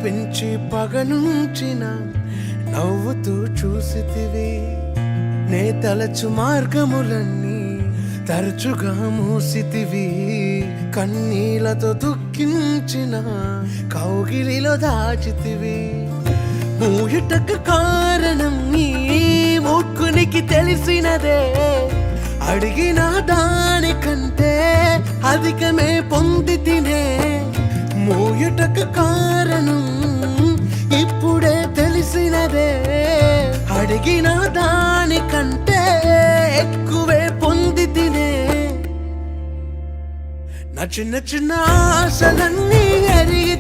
పెంచి పగనుంచిన నవ్వుతూ చూసితివి నే తలచు మార్గములన్నీ తరచుగా మూసితివి కన్నీలతో దుఃఖించిన కౌగిలిలో దాచితివి మూయుటకు కారణం నీ మూర్ఖునికి తెలిసినదే అడిగిన దానికంటే అధికమే పొంది తినే మూయుటకు కారణం ఇప్పుడే తెలిసినదే అడిగిన దానికంటే ఎక్కువే పొంది తినే నా చిన్న చిన్న ఆశలన్నీ ఎరిగి